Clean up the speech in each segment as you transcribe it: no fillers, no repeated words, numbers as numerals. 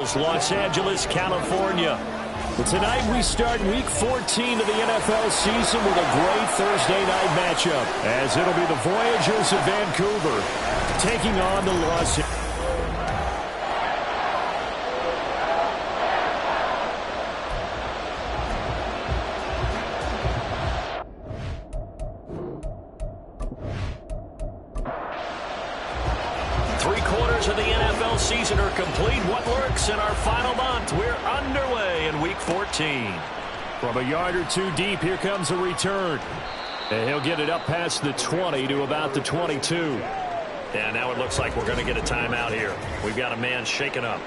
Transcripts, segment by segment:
Los Angeles, California. But tonight we start week 14 of the NFL season with a great Thursday night matchup, as it'll be the Voyagers of Vancouver taking on the Los Angeles. Of the NFL season are complete. What works in our final month? We're underway in week 14. From a yard or two deep, here comes a return. And he'll get it up past the 20 to about the 22. And now it looks like we're going to get a timeout here. We've got a man shaken up.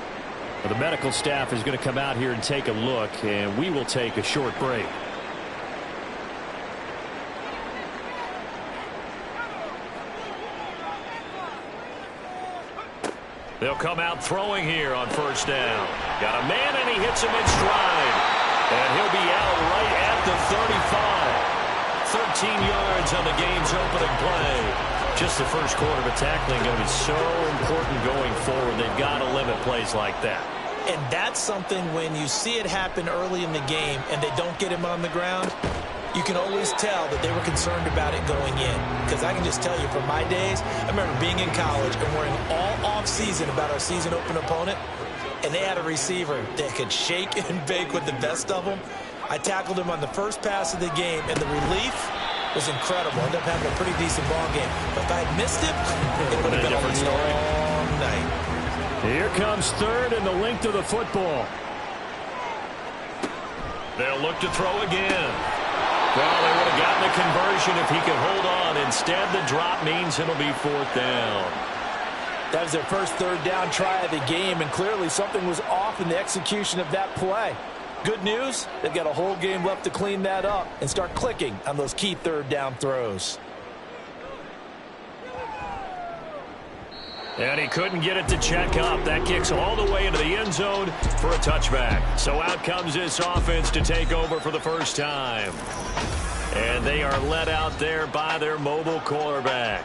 Well, the medical staff is going to come out here and take a look, and we will take a short break. They'll come out throwing here on first down. Got a man, and he hits him in stride. And he'll be out right at the 35. 13 yards on the game's opening play. Just the first quarter, but tackling going to be so important going forward. They've got to limit plays like that. And that's something when you see it happen early in the game and they don't get him on the ground, you can always tell that they were concerned about it going in. Because I can just tell you from my days, I remember being in college and worrying all off-season about our season open opponent, and they had a receiver that could shake and bake with the best of them. I tackled him on the first pass of the game, and the relief was incredible. I ended up having a pretty decent ball game. But if I had missed it, it would have been a long night. Here comes third and the length of the football. They'll look to throw again. Well, they would have gotten a conversion if he could hold on. Instead, the drop means it'll be fourth down. That was their first third down try of the game, and clearly something was off in the execution of that play. Good news, they've got a whole game left to clean that up and start clicking on those key third down throws. And he couldn't get it to check up. That kicks all the way into the end zone for a touchback. So out comes this offense to take over for the first time. And they are let out there by their mobile quarterback.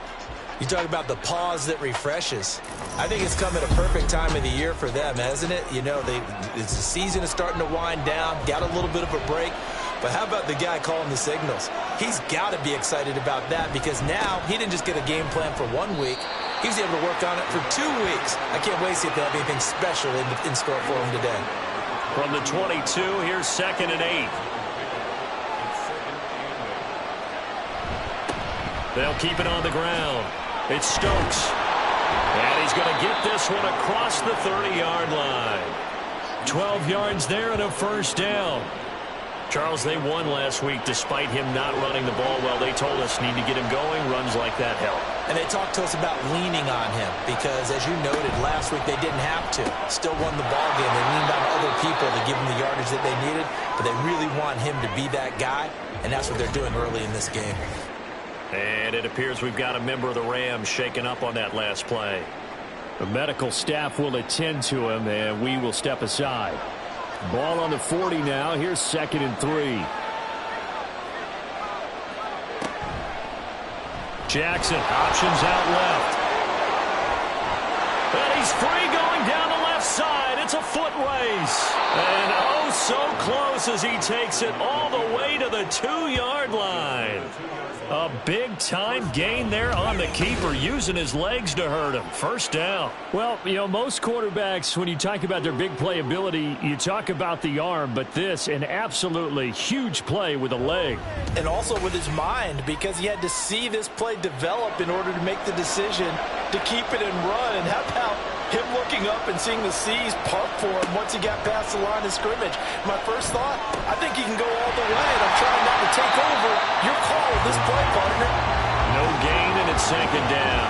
You talk about the pause that refreshes. I think it's come at a perfect time of the year for them, hasn't it? You know, the season is starting to wind down, got a little bit of a break. But how about the guy calling the signals? He's got to be excited about that because now he didn't just get a game plan for 1 week. He was able to work on it for 2 weeks. I can't wait to see if they have anything special in store for him today. From the 22, here's 2nd and 8. They'll keep it on the ground. It's Stokes. And he's going to get this one across the 30-yard line. 12 yards there and a first down. Charles, they won last week despite him not running the ball well. They told us need to get him going. Runs like that help. And they talked to us about leaning on him because, as you noted, last week they didn't have to. Still won the ball game. They leaned on other people to give them the yardage that they needed, but they really want him to be that guy, and that's what they're doing early in this game. And it appears we've got a member of the Rams shaken up on that last play. The medical staff will attend to him, and we will step aside. Ball on the 40 now. Here's 2nd and 3. Jackson, options out left. And he's free going down the left side. It's a foot race. And oh, so close as he takes it all the way to the 2-yard line. A big-time gain there on the keeper, using his legs to hurt him. First down. Well, you know, most quarterbacks, when you talk about their big playability, you talk about the arm, but this, an absolutely huge play with a leg. And also with his mind, because he had to see this play develop in order to make the decision to keep it and run. And how about him looking up and seeing the C's park for him once he got past the line of scrimmage? My first thought, I think he can go all the way, and I'm trying not to take over your call with this play, partner. No gain, and it's 2nd down.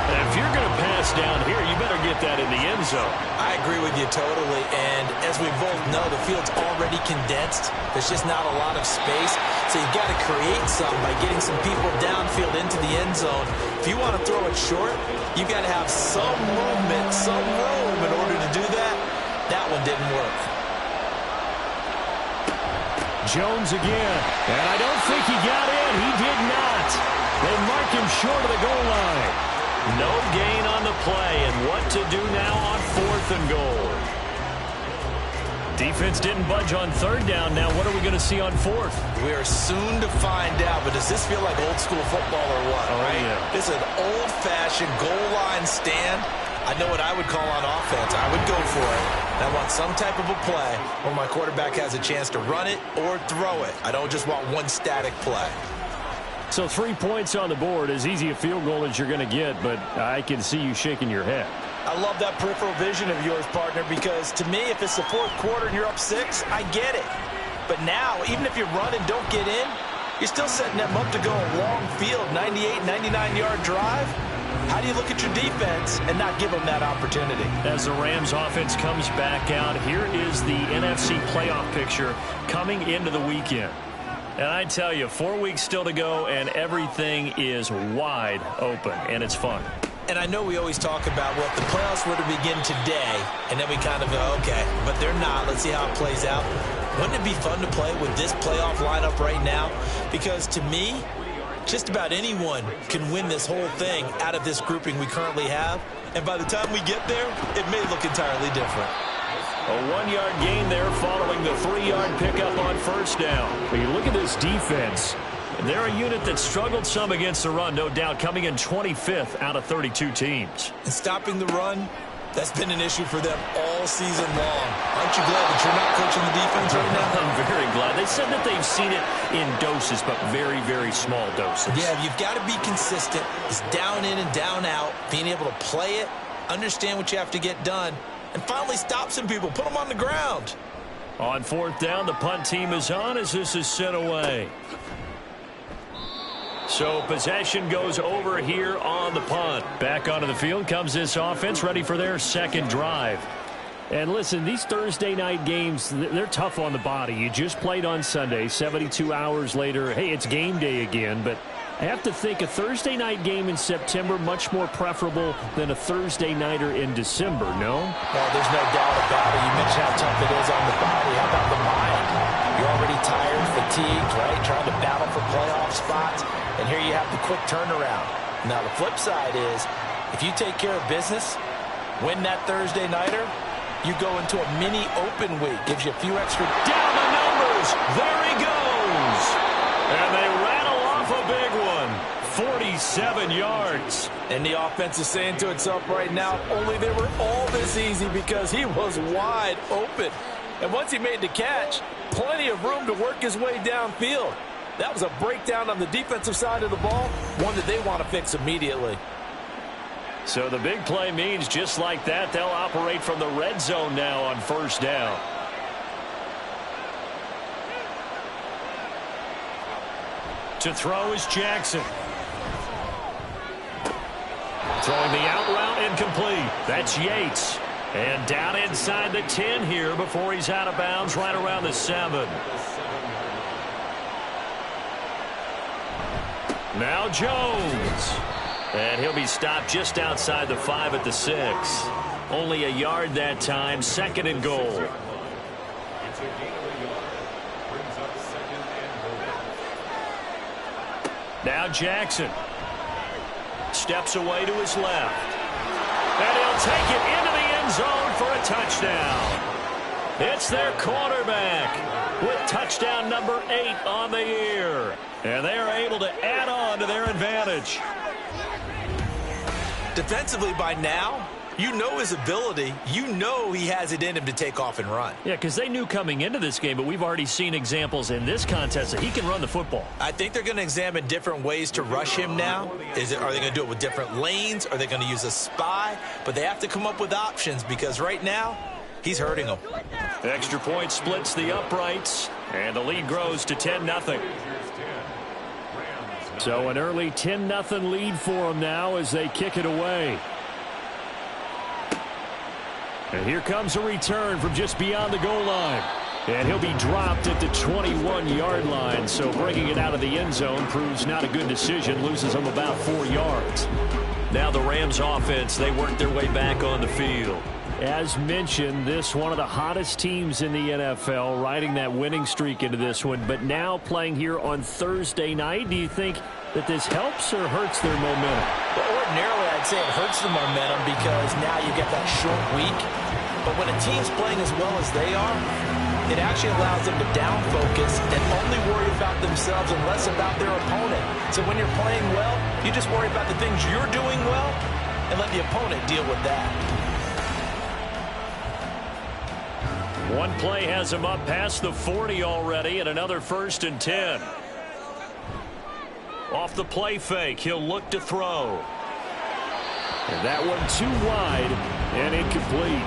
And if you're going to pass down here, you better get that in the end zone. I agree with you totally, and as we both know, the field's already condensed. There's just not a lot of space, so you've got to create some by getting some people downfield into the end zone. If you want to throw it short, you've got to have some movement, some room in order to do that. That one didn't work. Jones again, and I don't think he got in. He did not. They mark him short of the goal line. No gain on the play, and what to do now on 4th and goal. Defense didn't budge on third down. Now what are we going to see on fourth? We are soon to find out, but does this feel like old school football or what? Oh, right? Yeah. This is an old-fashioned goal line stand. I know what I would call on offense. I would go for it. And I want some type of a play where my quarterback has a chance to run it or throw it. I don't just want one static play. So 3 points on the board, as easy a field goal as you're going to get, but I can see you shaking your head. I love that peripheral vision of yours, partner, because to me, if it's the fourth quarter and you're up 6, I get it. But now, even if you run and don't get in, you're still setting them up to go a long field, 98, 99-yard drive. How do you look at your defense and not give them that opportunity? As the Rams offense comes back out, here is the NFC playoff picture coming into the weekend. And I tell you, 4 weeks still to go, and everything is wide open, and it's fun. And I know we always talk about, well, if the playoffs were to begin today, and then we kind of go, okay, but they're not. Let's see how it plays out. Wouldn't it be fun to play with this playoff lineup right now? Because to me, just about anyone can win this whole thing out of this grouping we currently have. And by the time we get there, it may look entirely different. A 1-yard gain there following the 3-yard pickup on first down. When you look at this defense, they're a unit that struggled some against the run, no doubt, coming in 25th out of 32 teams. And stopping the run, that's been an issue for them all season long. Aren't you glad that you're not coaching the defense right now? I'm very glad. They said that they've seen it in doses, but very, very small doses. Yeah, you've got to be consistent. It's down in and down out, being able to play it, understand what you have to get done, and finally stop some people, put them on the ground. On fourth down, the punt team is on as this is sent away. So possession goes over here on the punt. Back onto the field comes this offense, ready for their second drive. And listen, these Thursday night games, they're tough on the body. You just played on Sunday, 72 hours later. Hey, it's game day again, but I have to think a Thursday night game in September much more preferable than a Thursday nighter in December, no? Well, there's no doubt about it. You mentioned how tough it is on the body. How about the mind? You're already tired, fatigued, right? Trying to battle for playoff spots. And here you have the quick turnaround. Now, the flip side is, if you take care of business, win that Thursday nighter, you go into a mini open week. Gives you a few extra. Down the numbers. There he goes. And they rattle off a big one. 47 yards. And the offense is saying to itself right now, only they were all this easy because he was wide open. And once he made the catch, plenty of room to work his way downfield. That was a breakdown on the defensive side of the ball, one that they want to fix immediately. So the big play means just like that, they'll operate from the red zone now on first down. To throw is Jackson. Throwing the out route incomplete. That's Yates. And down inside the 10 here before he's out of bounds right around the 7. Now Jones. And he'll be stopped just outside the 5 at the 6. Only a yard that time, 2nd and goal. Now Jackson. Steps away to his left. And he'll take it into the end zone for a touchdown. It's their quarterback with touchdown number 8 on the year. And they are able to add on to their advantage. Defensively by now, you know his ability. You know he has it in him to take off and run. Yeah, because they knew coming into this game, but we've already seen examples in this contest that he can run the football. I think they're going to examine different ways to rush him now. Are they going to do it with different lanes? Are they going to use a spy? But they have to come up with options because right now, he's hurting them. Extra point splits the uprights, and the lead grows to 10-0. So an early 10-0 lead for them now as they kick it away. And here comes a return from just beyond the goal line. And he'll be dropped at the 21-yard line. So bringing it out of the end zone proves not a good decision. Loses him about 4 yards. Now the Rams offense, they work their way back on the field. As mentioned, this one of the hottest teams in the NFL, riding that winning streak into this one, but now playing here on Thursday night. Do you think that this helps or hurts their momentum? Well, ordinarily, I'd say it hurts the momentum because now you get that short week. But when a team's playing as well as they are, it actually allows them to down focus and only worry about themselves and less about their opponent. So when you're playing well, you just worry about the things you're doing well and let the opponent deal with that. One play has him up past the 40 already, and another 1st and 10. Off the play fake, he'll look to throw. And that one too wide and incomplete.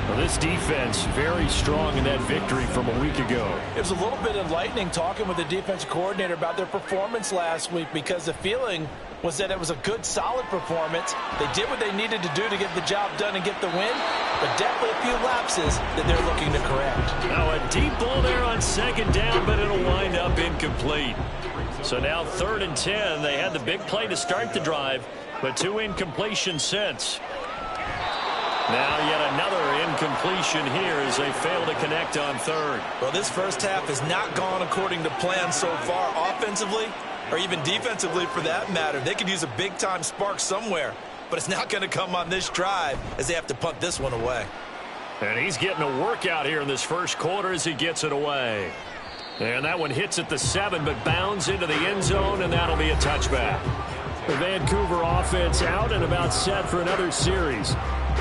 Well, this defense very strong in that victory from a week ago. It was a little bit enlightening talking with the defensive coordinator about their performance last week, because the feeling was that it was a good, solid performance. They did what they needed to do to get the job done and get the win, but definitely a few lapses that they're looking to correct. Now a deep ball there on 2nd down, but it'll wind up incomplete. So now 3rd and 10. They had the big play to start the drive, but 2 incompletions since. Now yet another incompletion here as they fail to connect on 3rd. Well, this first half has not gone according to plan so far offensively, or even defensively for that matter. They could use a big-time spark somewhere, but it's not going to come on this drive as they have to punt this one away. And he's getting a workout here in this first quarter as he gets it away. And that one hits at the 7, but bounds into the end zone, and that'll be a touchback. The Vancouver offense out and about set for another series.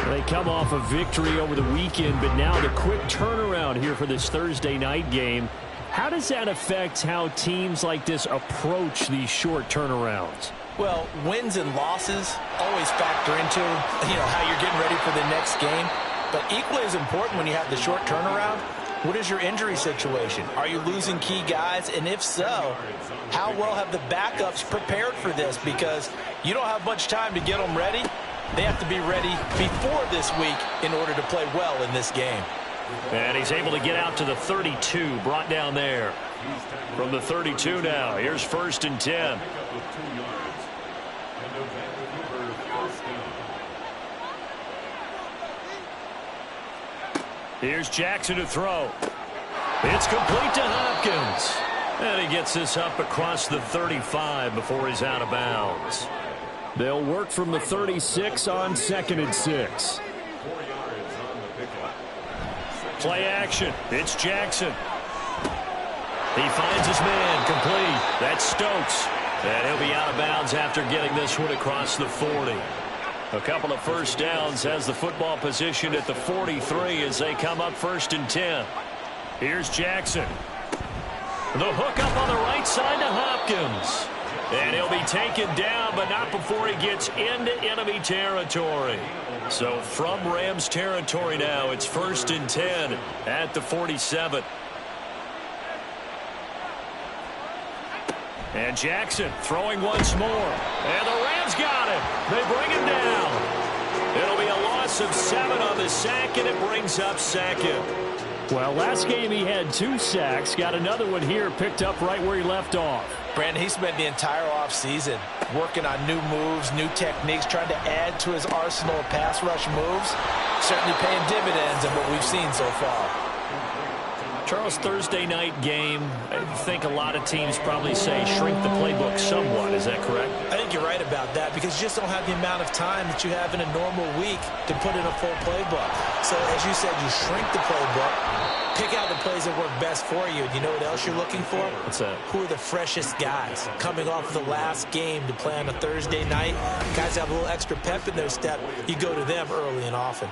They come off a victory over the weekend, but now the quick turnaround here for this Thursday night game. How does that affect how teams like this approach these short turnarounds? Well, wins and losses always factor into, how you're getting ready for the next game. But equally as important when you have the short turnaround, what is your injury situation? Are you losing key guys? And if so, how well have the backups prepared for this? Because you don't have much time to get them ready. They have to be ready before this week in order to play well in this game. And he's able to get out to the 32, brought down there. From the 32 now, here's 1st and 10. Here's Jackson to throw. It's complete to Hopkins. And he gets this up across the 35 before he's out of bounds. They'll work from the 36 on 2nd and 6. Play action. It's Jackson. He finds his man complete. That's Stokes. And he'll be out of bounds after getting this one across the 40. A couple of first downs, has the football position at the 43 as they come up 1st and 10. Here's Jackson. The hook up on the right side to Hopkins. And he'll be taken down, but not before he gets into enemy territory. So from Rams territory now, it's 1st and 10 at the 47. And Jackson throwing once more. And the Rams got him. They bring him down. It'll be a loss of 7 on the sack, and it brings up 2nd. Well, last game he had 2 sacks. Got another one here, picked up right where he left off. Brandon, he spent the entire offseason working on new moves, new techniques, trying to add to his arsenal of pass rush moves. Certainly paying dividends in what we've seen so far. Charles, Thursday night game, I think a lot of teams probably say shrink the playbook somewhat. Is that correct? I think you're right about that because you just don't have the amount of time that you have in a normal week to put in a full playbook. So, as you said, you shrink the playbook, pick out the plays that work best for you. And you know what else you're looking for? What's that? Who are the freshest guys coming off of the last game to play on a Thursday night? Guys have a little extra pep in their step. You go to them early and often.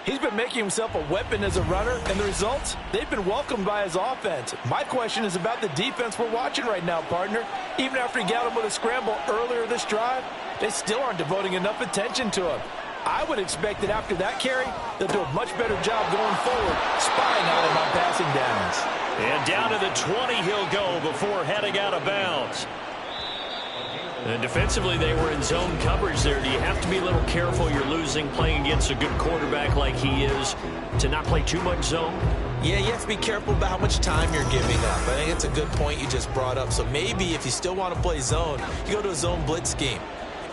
He's been making himself a weapon as a runner, and the results, they've been welcomed by his offense. My question is about the defense we're watching right now, partner. Even after he got him with a scramble earlier this drive, they still aren't devoting enough attention to him. I would expect that after that carry, they'll do a much better job going forward, spying on him on passing downs. And down to the 20 he'll go before heading out of bounds. And defensively, they were in zone coverage there. Do you have to be a little careful? You're losing, playing against a good quarterback like he is, to not play too much zone? Yeah, you have to be careful about how much time you're giving up. I think it's a good point you just brought up. So maybe if you still want to play zone, you go to a zone blitz scheme.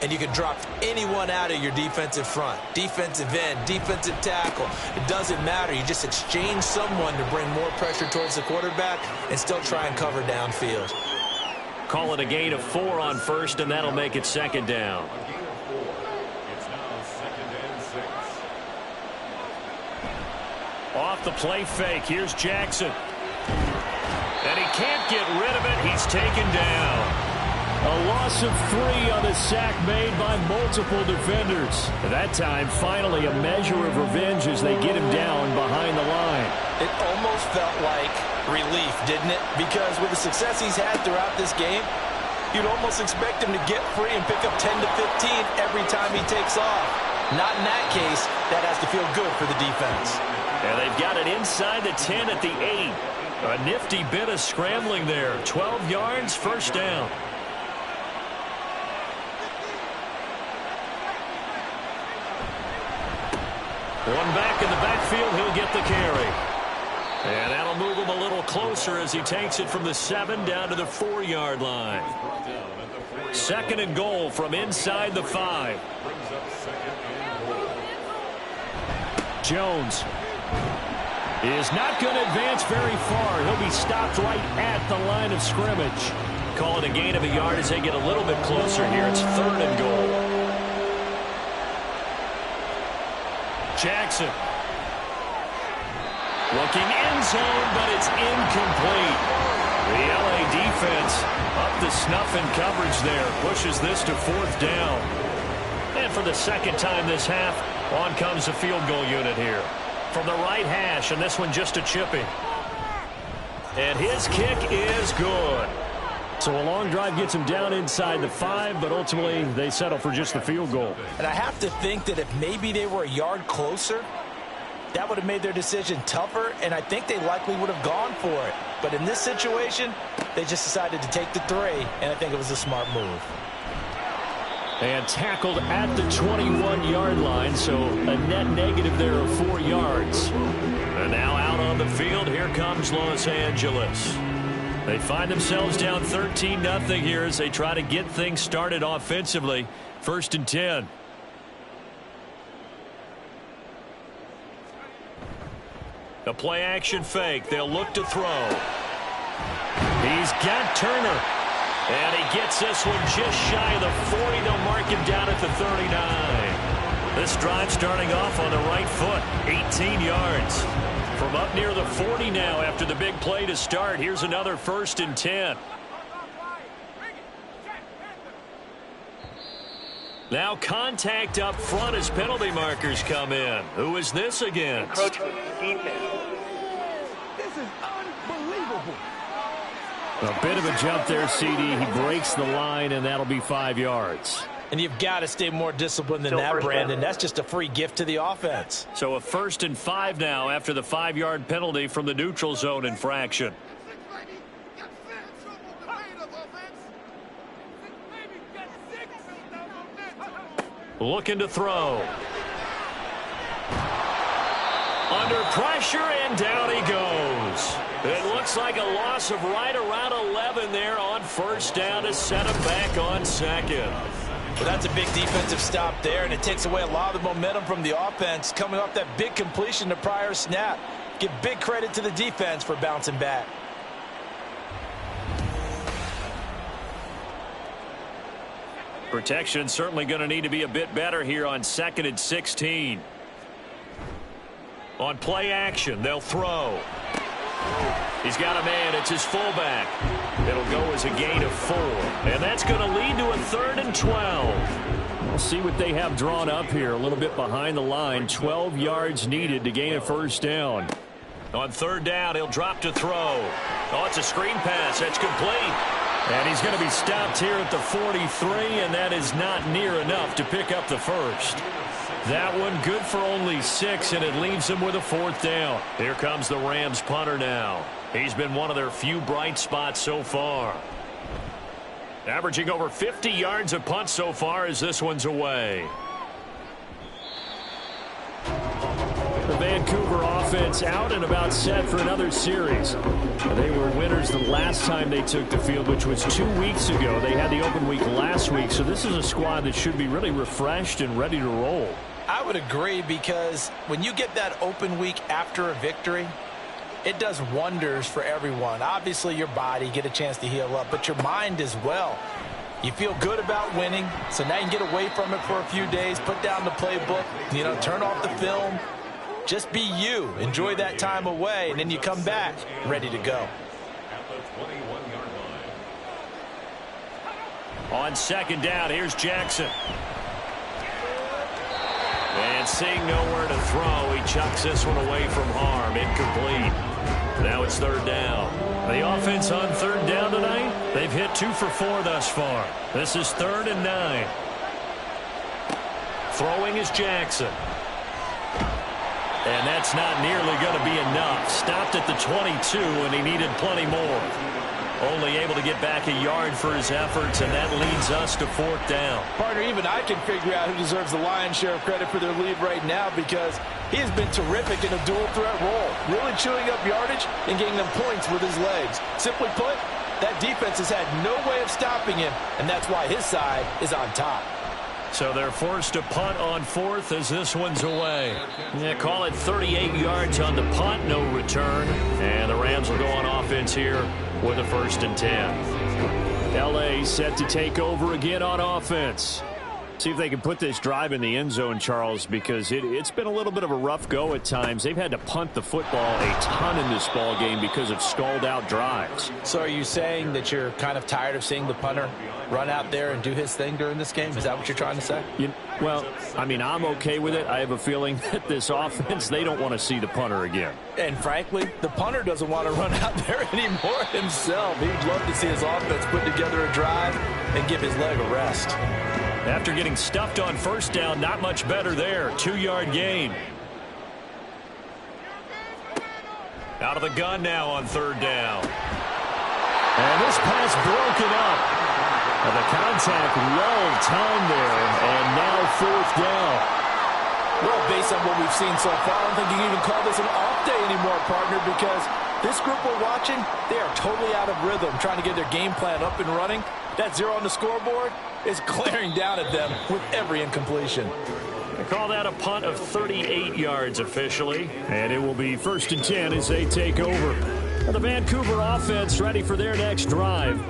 And you can drop anyone out of your defensive front. Defensive end, defensive tackle. It doesn't matter. You just exchange someone to bring more pressure towards the quarterback and still try and cover downfield. Call it a gain of 4 on first, and that'll make it 2nd down. Off the play fake. Here's Jackson. And he can't get rid of it. He's taken down. A loss of 3 on the sack made by multiple defenders. That time, finally, a measure of revenge as they get him down behind the line. It almost felt like relief, didn't it? Because with the success he's had throughout this game, you'd almost expect him to get free and pick up 10 to 15 every time he takes off. Not in that case. That has to feel good for the defense. And they've got it inside the 10 at the 8. A nifty bit of scrambling there. 12 yards, first down. One back in the backfield, he'll get the carry. And that'll move him a little closer as he takes it from the 7 down to the 4-yard line. 2nd and goal from inside the 5. Jones is not going to advance very far. He'll be stopped right at the line of scrimmage. Call it a gain of a yard as they get a little bit closer here. It's 3rd and goal. Jackson. Looking end zone, but it's incomplete. The LA defense up to snuff in coverage there. Pushes this to 4th down. And for the 2nd time this half, on comes the field goal unit here. From the right hash, and this one just a chipping. And his kick is good. So a long drive gets him down inside the 5, but ultimately they settle for just the field goal. And I have to think that if maybe they were a yard closer, that would have made their decision tougher, and I think they likely would have gone for it. But in this situation, they just decided to take the 3, and I think it was a smart move. And tackled at the 21-yard line, so a net negative there of 4 yards. And now out on the field, here comes Los Angeles. They find themselves down 13-0 here as they try to get things started offensively. 1st and 10. The play action fake. They'll look to throw. He's got Turner. And he gets this one just shy of the 40. They'll mark him down at the 39. This drive starting off on the right foot. 18 yards. From up near the 40 now after the big play to start. Here's another 1st and 10. Now contact up front as penalty markers come in. Who is this against? This is unbelievable. A bit of a jump there, CD. He breaks the line, and that'll be 5 yards. And you've got to stay more disciplined than that, Brandon. That's just a free gift to the offense. So a 1st and 5 now after the 5-yard penalty from the neutral zone infraction. Looking to throw. Under pressure, and down he goes. It looks like a loss of right around 11 there on 1st down to set him back on 2nd. Well, that's a big defensive stop there, and it takes away a lot of the momentum from the offense coming off that big completion the prior snap. Give big credit to the defense for bouncing back. Protection certainly going to need to be a bit better here on 2nd and 16. On play action, they'll throw. He's got a man. It's his fullback. It'll go as a gain of 4. And that's going to lead to a 3rd and 12. We'll see what they have drawn up here. A little bit behind the line. 12 yards needed to gain a 1st down. On 3rd down, he'll drop to throw. Oh, it's a screen pass. That's complete. And he's going to be stopped here at the 43, and that is not near enough to pick up the 1st. That one good for only 6, and it leaves them with a 4th down. Here comes the Rams punter now. He's been one of their few bright spots so far. Averaging over 50 yards a punt so far as this one's away. The Vancouver offense out and about set for another series. They were winners the last time they took the field, which was 2 weeks ago. They had the open week last week, so this is a squad that should be really refreshed and ready to roll. I would agree, because when you get that open week after a victory, it does wonders for everyone. Obviously, your body, get a chance to heal up, but your mind as well. You feel good about winning, so now you can get away from it for a few days, put down the playbook, turn off the film, Just be you. Enjoy that time away, and then you come back ready to go. On second down, here's Jackson. And seeing nowhere to throw, he chucks this one away from harm. Incomplete. Now it's third down. The offense on third down tonight, they've hit 2 for 4 thus far. This is 3rd and 9. Throwing is Jackson. And that's not nearly going to be enough. Stopped at the 22, and he needed plenty more. Only able to get back a yard for his efforts, and that leads us to 4th down. Partner, even I can figure out who deserves the lion's share of credit for their lead right now, because he has been terrific in a dual threat role, really chewing up yardage and getting them points with his legs. Simply put, that defense has had no way of stopping him, and that's why his side is on top. So they're forced to punt on 4th as this one's away. Yeah, call it 38 yards on the punt, no return. And the Rams will go on offense here with a 1st and 10. L.A. set to take over again on offense. See if they can put this drive in the end zone, Charles, because it's been a little bit of a rough go at times. They've had to punt the football a ton in this ball game because of stalled out drives. So are you saying that you're kind of tired of seeing the punter run out there and do his thing during this game? Is that what you're trying to say? Well, I mean, I'm okay with it. I have a feeling that this offense, they don't want to see the punter again. And frankly, the punter doesn't want to run out there anymore himself. He'd love to see his offense put together a drive and give his leg a rest. After getting stuffed on 1st down, not much better there. 2-yard gain. Out of the gun now on 3rd down. And this pass broken up. And the contact lulled time there. And now 4th down. Well, based on what we've seen so far, I don't think you can even call this an off day anymore, partner, because this group we're watching, they are totally out of rhythm, trying to get their game plan up and running. That 0 on the scoreboard is glaring down at them with every incompletion. They call that a punt of 38 yards officially. And it will be 1st and 10 as they take over. And the Vancouver offense ready for their next drive.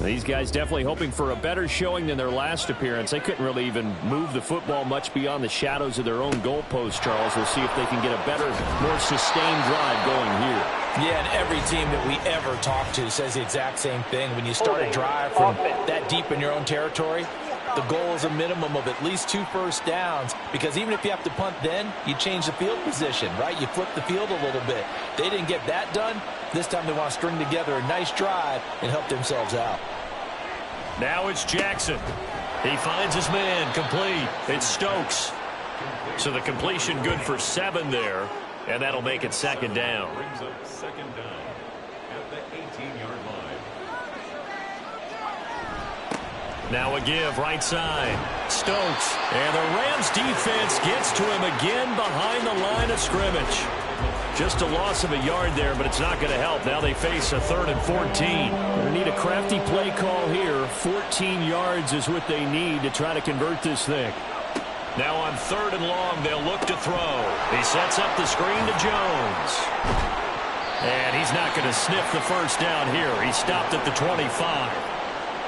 These guys definitely hoping for a better showing than their last appearance. They couldn't really even move the football much beyond the shadows of their own goalpost, Charles. We'll see if they can get a better, more sustained drive going here. Yeah, and every team that we ever talk to says the exact same thing. When you start a drive from that deep in your own territory, the goal is a minimum of at least 2 first downs, because even if you have to punt then, you change the field position, right? You flip the field a little bit. They didn't get that done. This time they want to string together a nice drive and help themselves out. Now it's Jackson. He finds his man, complete. It's Stokes. So the completion good for 7 there, and that'll make it 2nd down. Brings up 2nd down at the 18-yard line. Now a give right side. Stokes. And the Rams defense gets to him again behind the line of scrimmage. Just a loss of a yard there, but it's not going to help. Now they face a 3rd and 14. They need a crafty play call here. 14 yards is what they need to try to convert this thing. Now on 3rd and long, they'll look to throw. He sets up the screen to Jones. And he's not going to sniff the 1st down here. He stopped at the 25.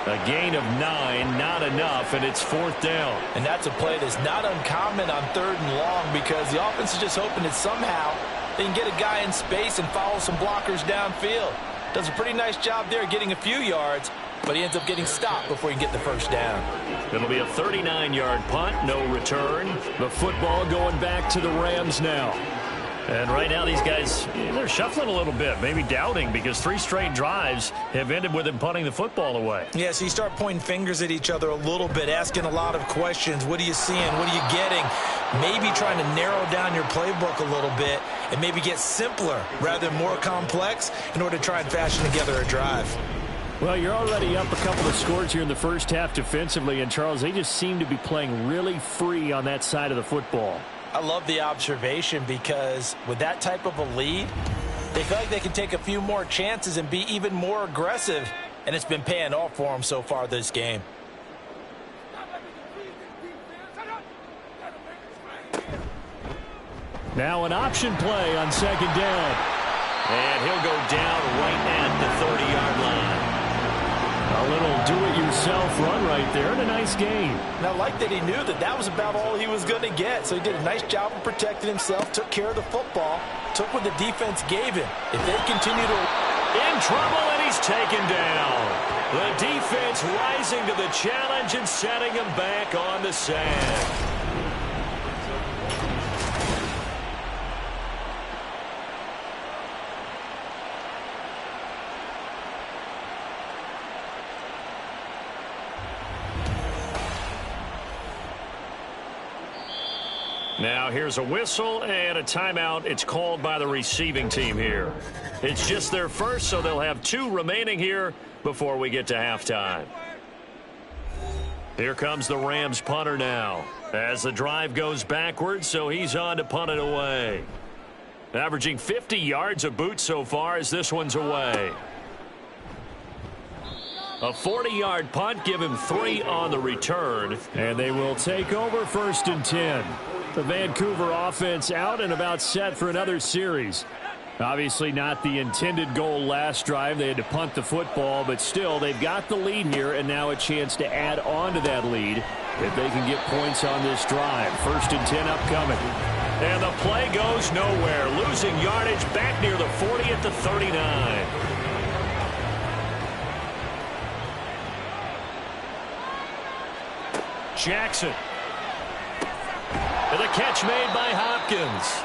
A gain of 9, not enough, and it's 4th down. And that's a play that's not uncommon on 3rd and long, because the offense is just hoping that somehow they can get a guy in space and follow some blockers downfield. Does a pretty nice job there getting a few yards, but he ends up getting stopped before he can get the 1st down. It'll be a 39-yard punt, no return. The football going back to the Rams now. And right now these guys, they're shuffling a little bit, maybe doubting, because 3 straight drives have ended with them punting the football away. Yeah, so you start pointing fingers at each other a little bit, asking a lot of questions. What are you seeing? What are you getting? Maybe trying to narrow down your playbook a little bit and maybe get simpler rather than more complex in order to try and fashion together a drive. Well, you're already up a couple of scores here in the first half defensively, and Charles, they just seem to be playing really free on that side of the football. I love the observation, because with that type of a lead, they feel like they can take a few more chances and be even more aggressive, and it's been paying off for them so far this game. Now an option play on 2nd down. And he'll go down right at the 30-yard line. A little do-it-yourself run right there and a nice gain. And I like that he knew that that was about all he was going to get. So he did a nice job of protecting himself, took care of the football, took what the defense gave him. If they continue to... In trouble, and he's taken down. The defense rising to the challenge and setting him back on the sand. Now here's a whistle and a timeout. It's called by the receiving team here. It's just their first, so they'll have 2 remaining here before we get to halftime. Here comes the Rams punter now as the drive goes backwards, so he's on to punt it away. Averaging 50 yards a boot so far as this one's away. A 40-yard punt, give him 3 on the return, and they will take over 1st and 10. The Vancouver offense out and about set for another series. Obviously not the intended goal last drive. They had to punt the football, but still they've got the lead here and now a chance to add on to that lead if they can get points on this drive. 1st and 10 upcoming. And the play goes nowhere. Losing yardage back near the 40 at the 39. Jackson. And the catch made by Hopkins.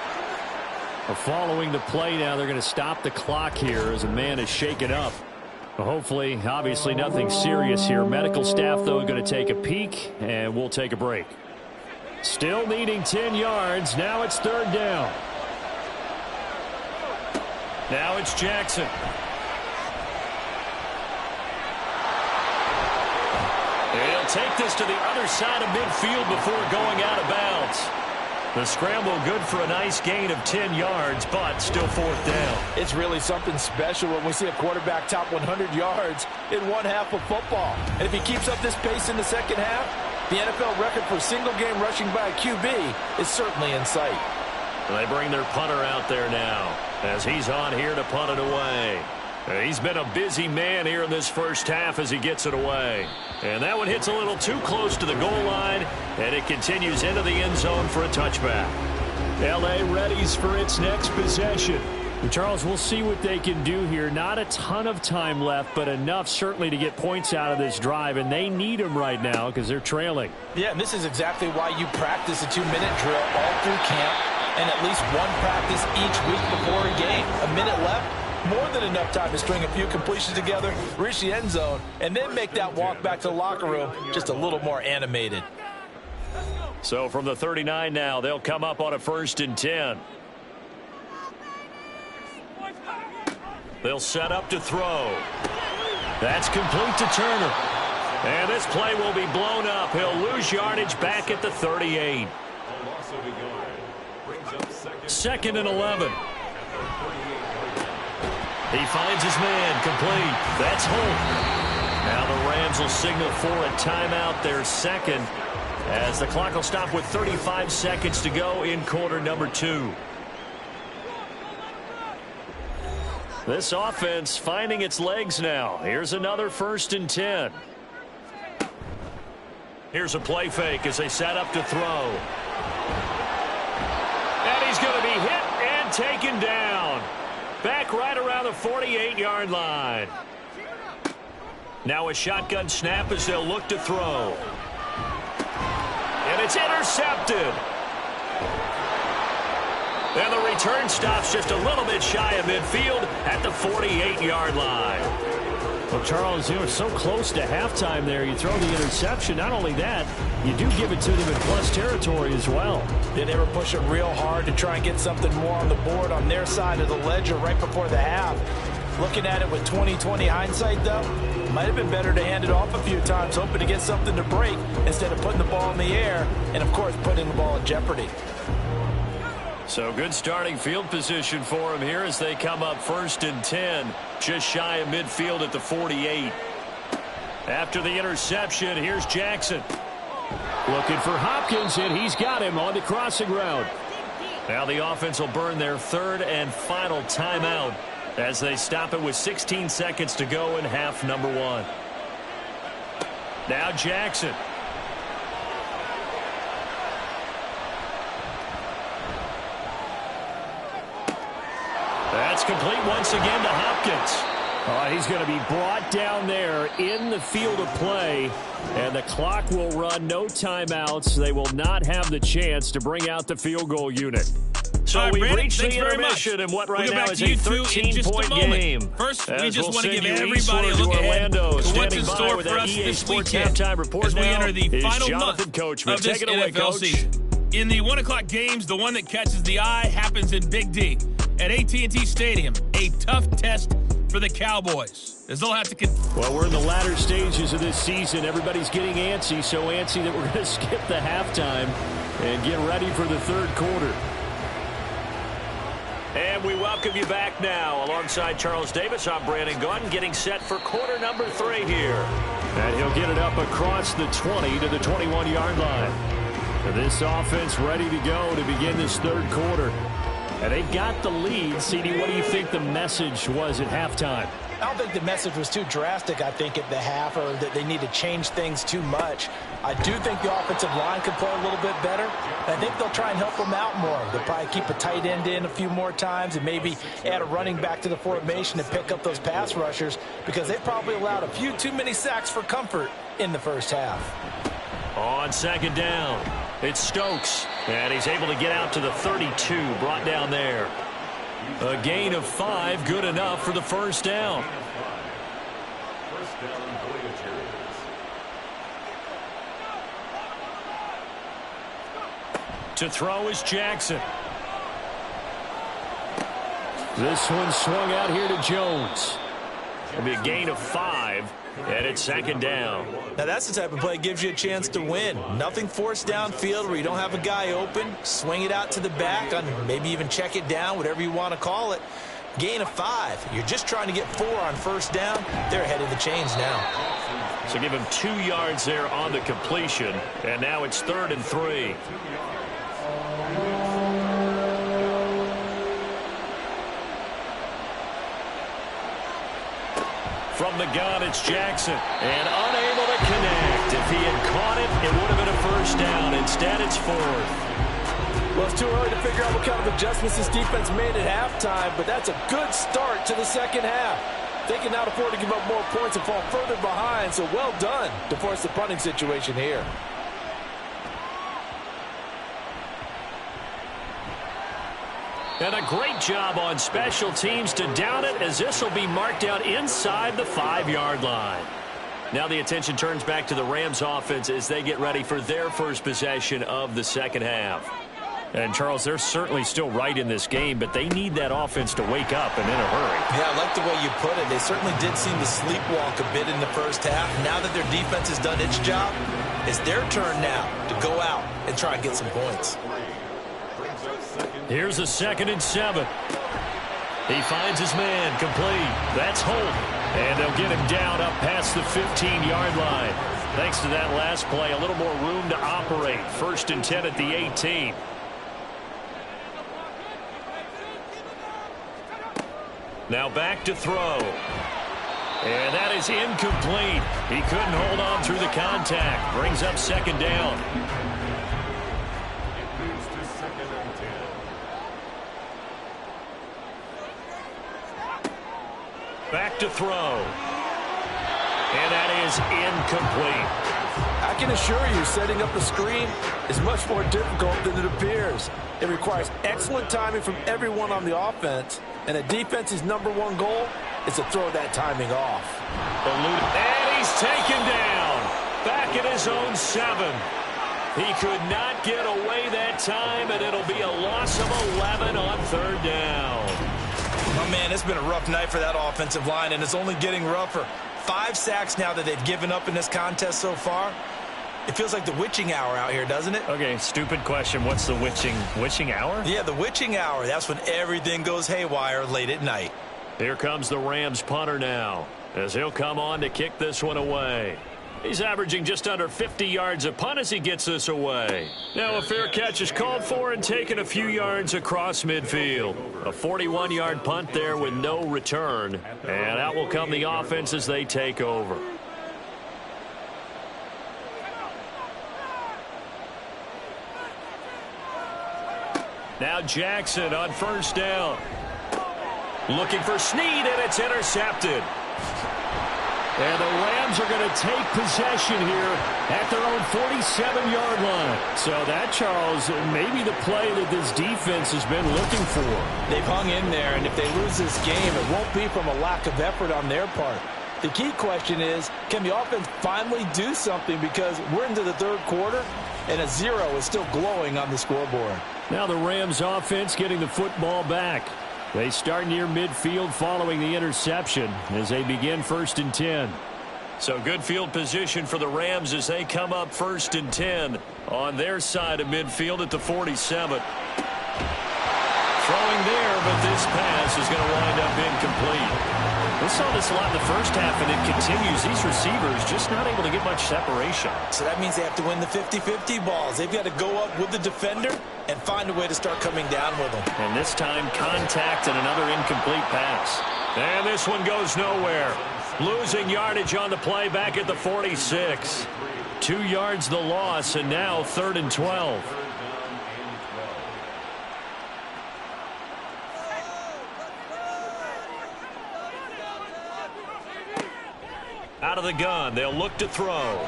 Following the play now, they're going to stop the clock here as a man is shaken up. Hopefully, obviously nothing serious here. Medical staff, though, going to take a peek, and we'll take a break. Still needing 10 yards. Now it's 3rd down. Now it's Jackson. He'll take this to the other side of midfield before going out of bounds. The scramble good for a nice gain of 10 yards, but still 4th down. It's really something special when we see a quarterback top 100 yards in one half of football. And if he keeps up this pace in the second half, the NFL record for single-game rushing by a QB is certainly in sight. They bring their punter out there now as he's on here to punt it away. He's been a busy man here in this first half as he gets it away. And that one hits a little too close to the goal line, and it continues into the end zone for a touchback. L.A. readies for its next possession. Charles, we'll see what they can do here. Not a ton of time left, but enough certainly to get points out of this drive, and they need them right now because they're trailing. Yeah, and this is exactly why you practice a 2-minute drill all through camp and at least one practice each week before a game. A minute left. More than enough time to string a few completions together, reach the end zone, and then make that walk back to the locker room just a little more animated. So from the 39 now, they'll come up on a 1st and 10. They'll set up to throw. That's complete to Turner. And this play will be blown up. He'll lose yardage back at the 38. 2nd and 11. He finds his man, complete. That's Holt. Now the Rams will signal for a timeout, their 2nd, as the clock will stop with 35 seconds to go in quarter number 2. This offense finding its legs now. Here's another 1st and 10. Here's a play fake as they set up to throw. And he's going to be hit and taken down. Back right around the 48-yard line. Now a shotgun snap as they'll look to throw. And it's intercepted. And the return stops just a little bit shy of midfield at the 48-yard line. Well, Charles, you were so close to halftime there. You throw the interception. Not only that, you do give it to them in plus territory as well. Yeah, they were pushing real hard to try and get something more on the board on their side of the ledger right before the half. Looking at it with 20/20 hindsight, though, might have been better to hand it off a few times, hoping to get something to break instead of putting the ball in the air and, of course, putting the ball in jeopardy. So good starting field position for him here as they come up 1st and 10, just shy of midfield at the 48. After the interception, here's Jackson. Looking for Hopkins, and he's got him on the crossing route. Now the offense will burn their 3rd and final timeout as they stop it with 16 seconds to go in half number 1. Now Jackson. That's complete once again to Hopkins. He's going to be brought down there in the field of play, and the clock will run, no timeouts. They will not have the chance to bring out the field goal unit. So we've reached the intermission in what right now is a 13-point game. First, we just want to give everybody a look ahead to what's in store for us this weekend as we enter the final month of this NFL season. In the 1 o'clock games, the one that catches the eye happens in Big D at AT&T Stadium, a tough test for the Cowboys, as they'll have to... Well, we're in the latter stages of this season. Everybody's getting antsy, so antsy that we're going to skip the halftime and get ready for the third quarter. And we welcome you back now. Alongside Charles Davis, I'm Brandon Gunn, getting set for quarter number 3 here. And he'll get it up across the 20 to the 21-yard line. And this offense ready to go to begin this third quarter. And they've got the lead. CD, what do you think the message was at halftime? I don't think the message was too drastic, I think, at the half, or that they need to change things too much. I do think the offensive line could play a little bit better. I think they'll try and help them out more. They'll probably keep a tight end in a few more times and maybe add a running back to the formation and pick up those pass rushers, because they probably allowed a few too many sacks for comfort in the first half. On second down, it's Stokes, and he's able to get out to the 32, brought down there. A gain of 5, good enough for the first down. First down, Voyagers. To throw is Jackson. This one swung out here to Jones. It'll be a gain of 5, and it's second down. Now that's the type of play that gives you a chance to win. Nothing forced downfield where you don't have a guy open. Swing it out to the back, on maybe even check it down, whatever you want to call it. Gain of 5. You're just trying to get 4 on first down. They're ahead of the chains now. So give him 2 yards there on the completion, and now it's 3rd and 3. From the gun, it's Jackson, and unable to connect. If he had caught it, it would have been a first down. Instead, it's 4th. Well, it's too early to figure out what kind of adjustments this defense made at halftime, but that's a good start to the second half. They can now afford to give up more points and fall further behind, so well done to force the punting situation here. And a great job on special teams to down it, as this will be marked out inside the 5-yard line. Now the attention turns back to the Rams offense as they get ready for their first possession of the second half. And, Charles, they're certainly still right in this game, but they need that offense to wake up and in a hurry. Yeah, I like the way you put it. They certainly did seem to sleepwalk a bit in the first half. Now that their defense has done its job, it's their turn now to go out and try and get some points. Here's a 2nd and 7. He finds his man, complete. That's Holt. And they'll get him down up past the 15-yard line. Thanks to that last play, a little more room to operate. 1st and 10 at the 18. Now back to throw. And that is incomplete. He couldn't hold on through the contact. Brings up 2nd down. Back to throw. And that is incomplete. I can assure you, setting up a screen is much more difficult than it appears. It requires excellent timing from everyone on the offense, and a defense's #1 goal is to throw that timing off. And he's taken down. Back at his own 7. He could not get away that time, and it'll be a loss of 11 on 3rd down. Oh, man, it's been a rough night for that offensive line, and it's only getting rougher. 5 sacks now that they've given up in this contest so far. It feels like the witching hour out here, doesn't it? Okay, stupid question. What's the witching hour? Yeah, the witching hour. That's when everything goes haywire late at night. Here comes the Rams punter now, as he'll come on to kick this one away. He's averaging just under 50 yards a punt as he gets this away. Now a fair catch is called for and taken a few yards across midfield. A 41-yard punt there with no return. And out will come the offense as they take over. Now Jackson on first down. Looking for Snead, and it's intercepted. And the Rams are going to take possession here at their own 47-yard line. So that, Charles, may be the play that this defense has been looking for. They've hung in there, and if they lose this game, it won't be from a lack of effort on their part. The key question is, can the offense finally do something, because we're into the third quarter, and a 0 is still glowing on the scoreboard. Now the Rams offense getting the football back. They start near midfield following the interception as they begin 1st and 10. So good field position for the Rams as they come up 1st and 10 on their side of midfield at the 47. Throwing there, but this pass is going to wind up incomplete. We saw this a lot in the first half, and it continues. These receivers just not able to get much separation. So that means they have to win the 50-50 balls. They've got to go up with the defender and find a way to start coming down with them. And this time, contact and another incomplete pass. And this one goes nowhere. Losing yardage on the play back at the 46. 2 yards the loss, and now 3rd and 12. Out of the gun, they'll look to throw.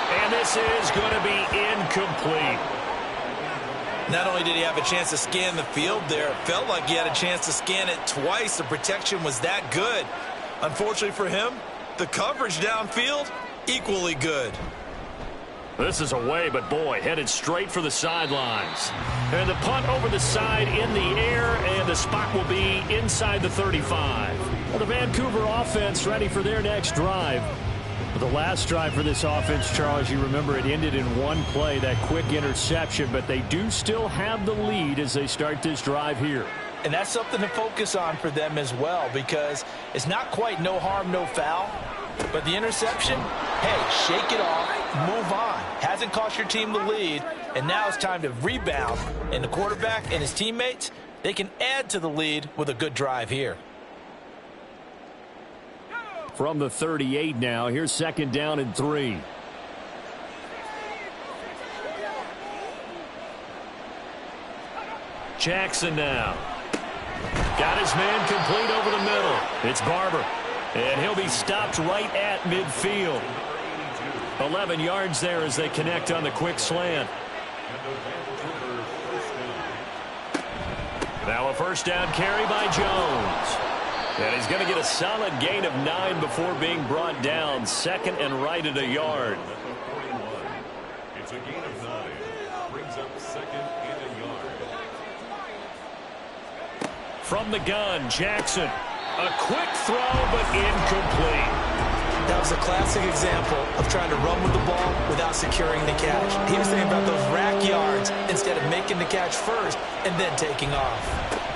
And this is going to be incomplete. Not only did he have a chance to scan the field there, it felt like he had a chance to scan it twice. The protection was that good. Unfortunately for him, the coverage downfield, equally good. This is away, but boy, headed straight for the sidelines. And the punt over the side in the air, and the spot will be inside the 35. Well, the Vancouver offense ready for their next drive. But the last drive for this offense, Charles, you remember it ended in one play, that quick interception, but they do still have the lead as they start this drive here. And that's something to focus on for them as well, because it's not quite no harm, no foul. But the interception, hey, shake it off, move on. Hasn't cost your team the lead, and now it's time to rebound. And the quarterback and his teammates, they can add to the lead with a good drive here. From the 38 now, here's 2nd down and 3. Jackson now. Got his man complete over the middle. It's Barber. And he'll be stopped right at midfield. 11 yards there as they connect on the quick slant. Now a 1st down carry by Jones. And he's going to get a solid gain of 9 before being brought down. 2nd and right at a yard. It's a gain of 9. Brings up 2nd and a yard. From the gun, Jackson. A quick throw, but incomplete. That was a classic example of trying to run with the ball without securing the catch. He was thinking about those rack yards instead of making the catch first and then taking off.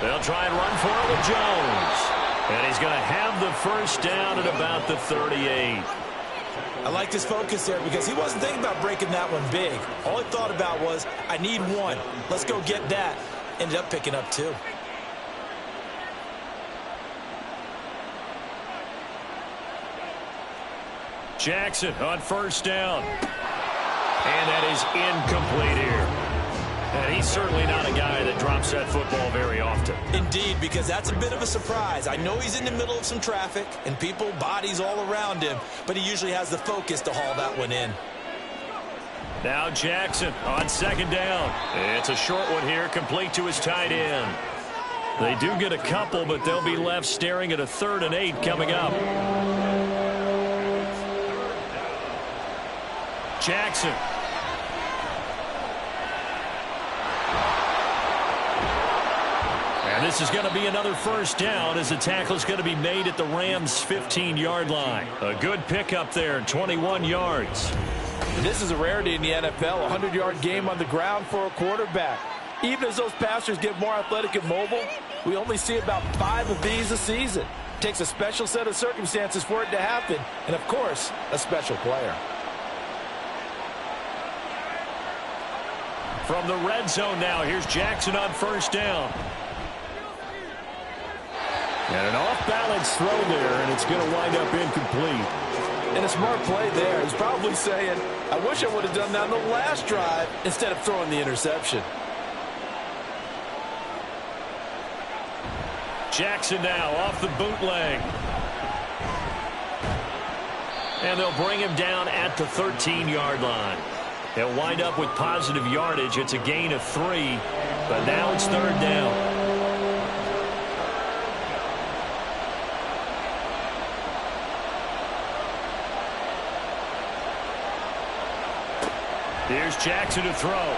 They'll try and run for it with Jones. And he's going to have the 1st down at about the 38. I like his focus there because he wasn't thinking about breaking that one big. All he thought about was, I need 1. Let's go get that. Ended up picking up 2. Jackson on 1st down. And that is incomplete here. And he's certainly not a guy that drops that football very often. Indeed, because that's a bit of a surprise. I know he's in the middle of some traffic and people, bodies all around him, but he usually has the focus to haul that one in. Now Jackson on 2nd down. It's a short one here, complete to his tight end. They do get a couple, but they'll be left staring at a 3rd and 8 coming up. Jackson. And this is going to be another 1st down as the tackle is going to be made at the Rams' 15-yard line. A good pickup there, 21 yards. This is a rarity in the NFL, a 100-yard game on the ground for a quarterback. Even as those passers get more athletic and mobile, we only see about 5 of these a season. It takes a special set of circumstances for it to happen, and of course, a special player. From the red zone now, here's Jackson on 1st down. And an off-balance throw there, and it's going to wind up incomplete. And a smart play there. He's probably saying, I wish I would have done that on the last drive instead of throwing the interception. Jackson now off the bootleg. And they'll bring him down at the 13-yard line. He'll wind up with positive yardage. It's a gain of 3, but now it's 3rd down. Here's Jackson to throw.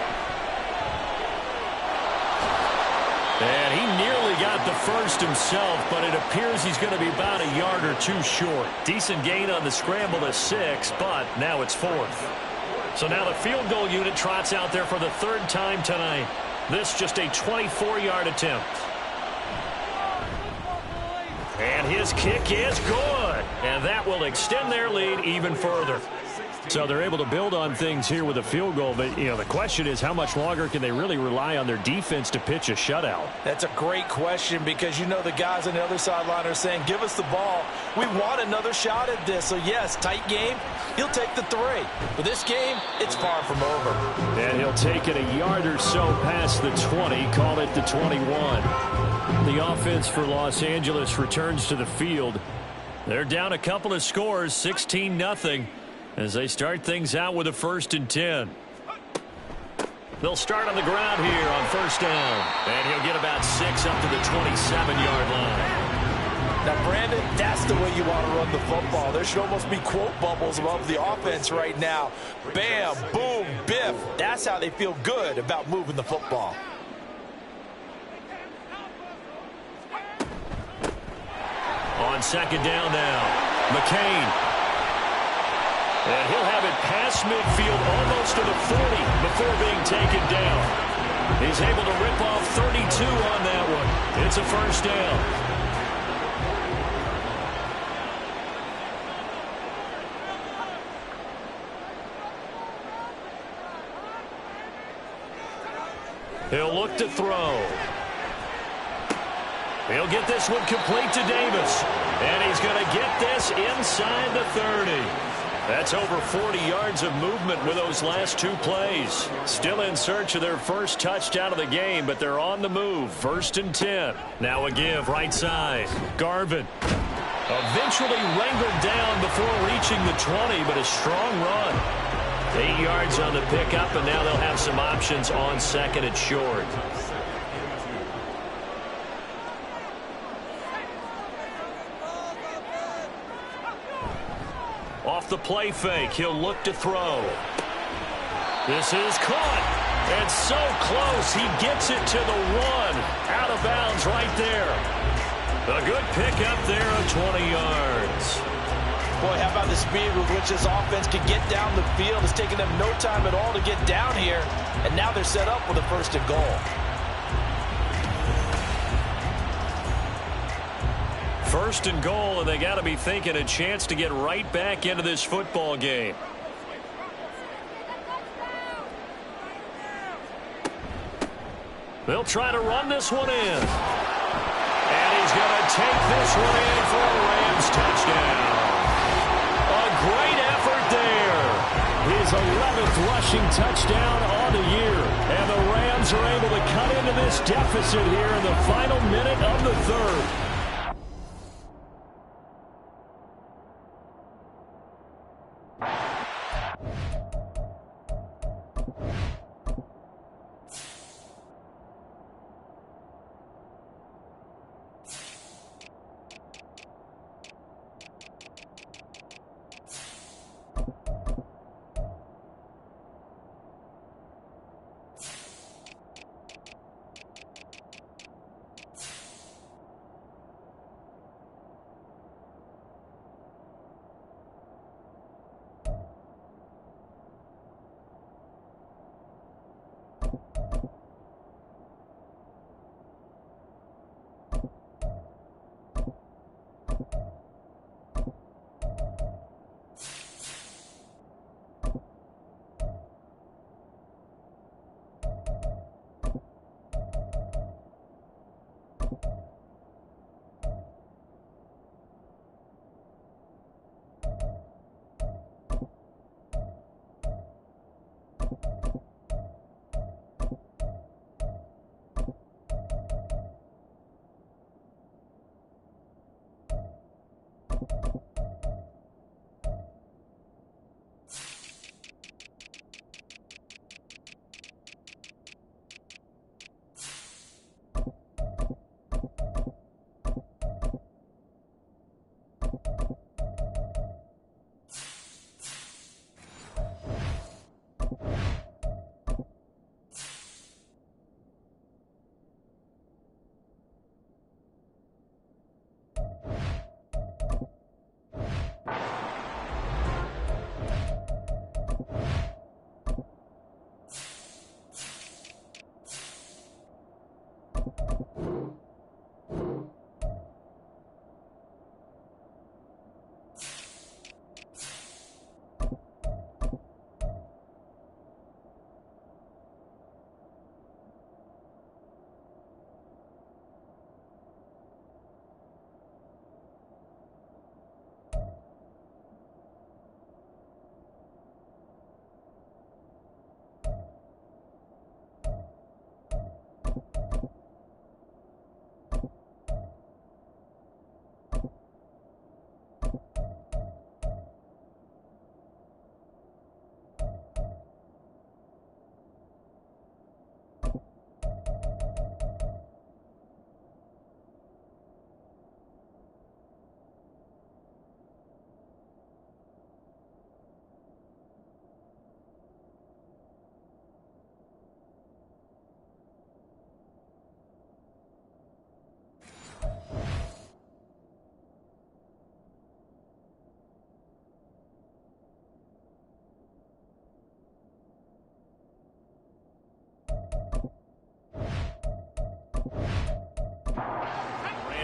And he nearly got the first himself, but it appears he's going to be about a yard or 2 short. Decent gain on the scramble to 6, but now it's 4th. So now the field goal unit trots out there for the 3rd time tonight. This just a 24-yard attempt. And his kick is good. And that will extend their lead even further. So they're able to build on things here with a field goal. But, you know, the question is how much longer can they really rely on their defense to pitch a shutout? That's a great question because, you know, the guys on the other sideline are saying, give us the ball. We want another shot at this. So, yes, tight game. He'll take the 3. But this game, it's far from over. And he'll take it a yard or so past the 20, call it the 21. The offense for Los Angeles returns to the field. They're down a couple of scores, 16-0. As they start things out with a 1st and 10. They'll start on the ground here on 1st down. And he'll get about 6 up to the 27-yard line. Now, Brandon, that's the way you want to run the football. There should almost be quote bubbles above the offense right now. Bam, boom, biff. That's how they feel good about moving the football. On 2nd down now, McCain. And he'll have it past midfield almost to the 40 before being taken down. He's able to rip off 32 on that one. It's a 1st down. He'll look to throw. He'll get this one complete to Davis. And he's going to get this inside the 30. That's over 40 yards of movement with those last 2 plays. Still in search of their first touchdown of the game, but they're on the move. 1st and 10. Now a give right side. Garvin eventually wrangled down before reaching the 20, but a strong run. 8 yards on the pickup, and now they'll have some options on 2nd and short. Off the play fake, he'll look to throw. This is caught. And so close, he gets it to the 1. Out of bounds right there. A good pickup there of 20 yards. Boy, how about the speed with which this offense can get down the field? It's taken them no time at all to get down here. And now they're set up with a 1st and goal. 1st and goal, and they got to be thinking a chance to get right back into this football game. They'll try to run this one in. And he's going to take this one in for a Rams touchdown. A great effort there. His 11th rushing touchdown on the year. And the Rams are able to cut into this deficit here in the final minute of the 3rd.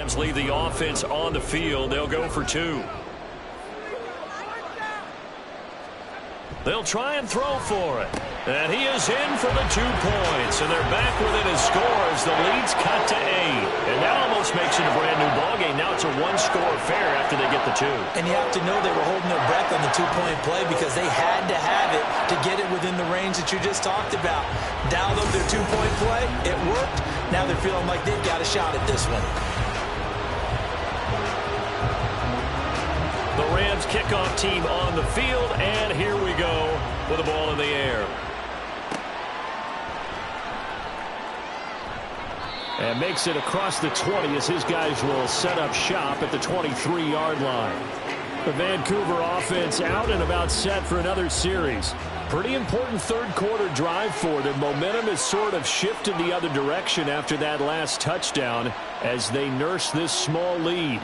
Rams leave the offense on the field. They'll go for 2. They'll try and throw for it. And he is in for the 2 points. And they're back within his score as the lead's cut to 8. And that almost makes it a brand new ballgame. Now it's a 1-score affair after they get the 2. And you have to know they were holding their breath on the 2-point play because they had to have it to get it within the range that you just talked about. Dialed up their 2-point play. It worked. Now they're feeling like they've got a shot at this one. The Rams kickoff team on the field, and here we go with the ball in the air. And makes it across the 20 as his guys will set up shop at the 23-yard line. The Vancouver offense out and about set for another series. Pretty important third-quarter drive for them. Momentum has sort of shifted the other direction after that last touchdown as they nurse this small lead.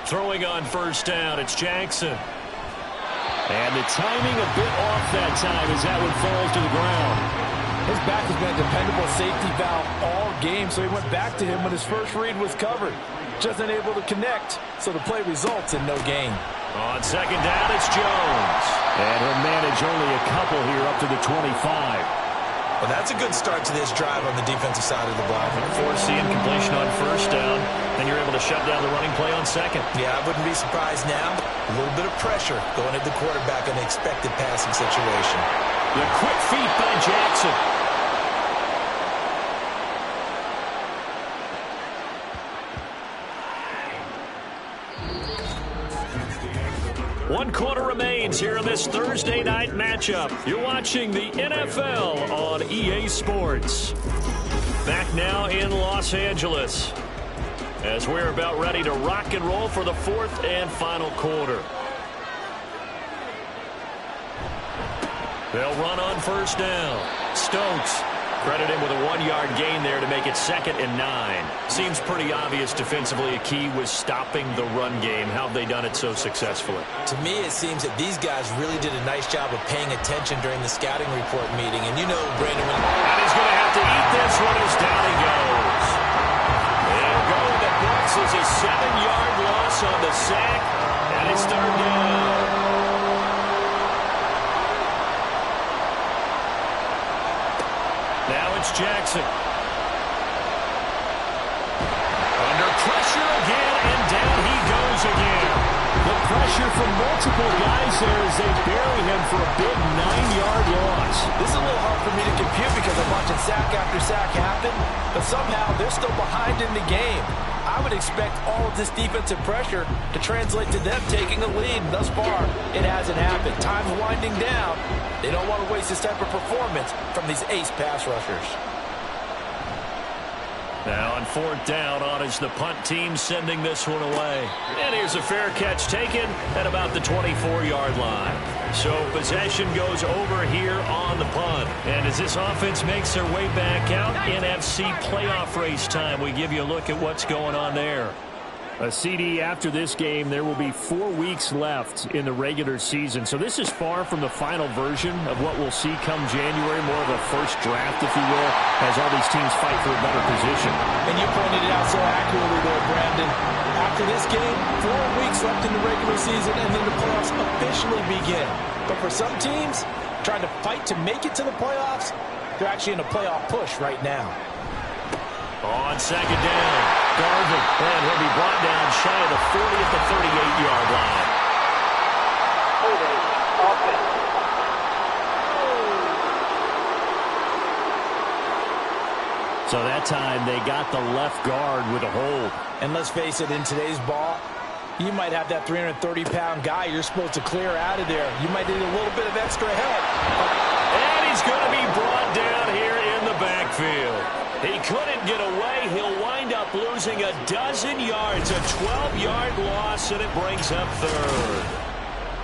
Throwing on first down, it's Jackson. And the timing a bit off that time as that one falls to the ground. His back has been a dependable safety valve all game, so he went back to him when his first read was covered. Just unable to connect, so the play results in no gain. On second down, it's Jones. And he'll manage only a couple here up to the 25. Well, that's a good start to this drive on the defensive side of the ball. Forcing completion on first down, and you're able to shut down the running play on second. Yeah, I wouldn't be surprised now. A little bit of pressure going at the quarterback in the expected passing situation. The quick feet by Jackson. One quarter remains here in this Thursday night matchup. You're watching the NFL on EA Sports. Back now in Los Angeles as we're about ready to rock and roll for the 4th and final quarter. They'll run on first down. Stokes credited with a 1-yard gain there to make it 2nd and 9. Seems pretty obvious defensively a key was stopping the run game. How have they done it so successfully? To me, it seems that these guys really did a nice job of paying attention during the scouting report meeting. And you know, Brandon, and he's going to have to eat this one as down he goes. And going to Brooks is a 7-yard loss on the sack, and it's 3rd down. Now it's Jackson. Under pressure again, and down he goes again. The pressure from multiple guys there as they bury him for a big 9-yard loss. This is a little hard for me to compute because I'm watching sack after sack happen, but somehow they're still behind in the game. I would expect all of this defensive pressure to translate to them taking a lead. Thus far, it hasn't happened. Time's winding down. They don't want to waste this type of performance from these ace pass rushers. Now on 4th down, on is the punt team sending this one away. And here's a fair catch taken at about the 24-yard line. So possession goes over here on the punt. And as this offense makes their way back out, NFC playoff race time, we give you a look at what's going on there. A CD after this game, there will be 4 weeks left in the regular season. So this is far from the final version of what we'll see come January, more of a first draft, if you will, as all these teams fight for a better position. And you pointed it out so accurately there, Brandon. After this game, 4 weeks left in the regular season, and then the playoffs officially begin. But for some teams, trying to fight to make it to the playoffs, they're actually in a playoff push right now. On second down, Garvin, and he'll be brought down shy of the 40 at the 38-yard line. So that time they got the left guard with a hold. And let's face it, in today's ball, you might have that 330-pound guy you're supposed to clear out of there. You might need a little bit of extra help. And he's going to be brought down here in the backfield. He couldn't get away. He'll wind up losing a dozen yards, a 12-yard loss, and it brings up third.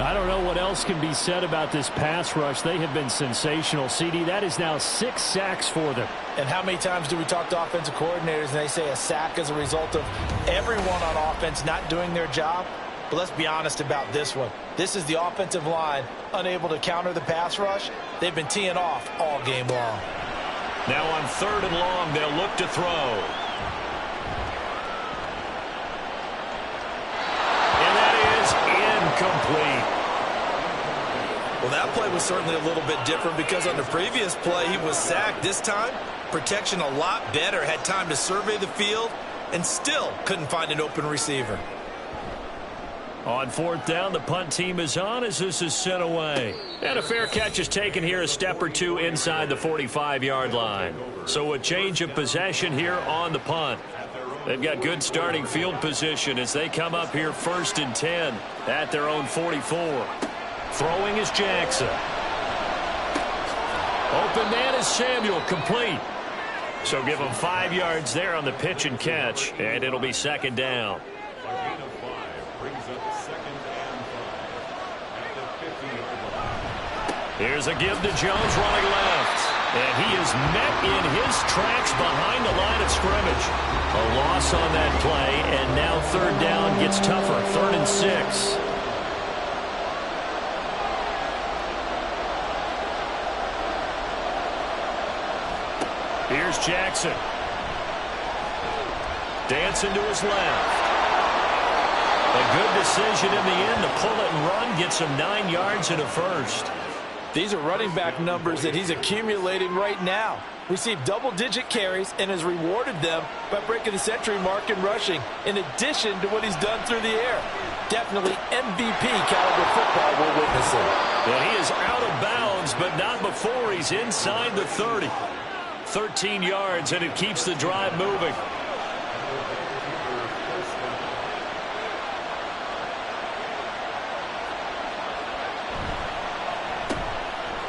I don't know what else can be said about this pass rush. They have been sensational. CD, that is now 6 sacks for them. And how many times do we talk to offensive coordinators and they say a sack is a result of everyone on offense not doing their job? But let's be honest about this one. This is the offensive line unable to counter the pass rush. They've been teeing off all game long. Now on 3rd and long, they'll look to throw. And that is incomplete. Well, that play was certainly a little bit different because on the previous play, he was sacked. This time, protection a lot better, had time to survey the field, and still couldn't find an open receiver. On 4th down, the punt team is on as this is sent away. And a fair catch is taken here a step or two inside the 45-yard line. So a change of possession here on the punt. They've got good starting field position as they come up here 1st and 10 at their own 44. Throwing is Jackson. Open man is Samuel, complete. So give him 5 yards there on the pitch and catch, and it'll be 2nd down. Here's a give to Jones running left. And he is met in his tracks behind the line of scrimmage. A loss on that play, and now 3rd down gets tougher. 3rd and 6. Here's Jackson. Dancing to his left. A good decision in the end to pull it and run. Gets him 9 yards and a first. These are running back numbers that he's accumulating right now. Received double-digit carries and has rewarded them by breaking the century mark in rushing, in addition to what he's done through the air. Definitely MVP caliber football we're witnessing. Well, he is out of bounds, but not before he's inside the 30. 13 yards, and it keeps the drive moving.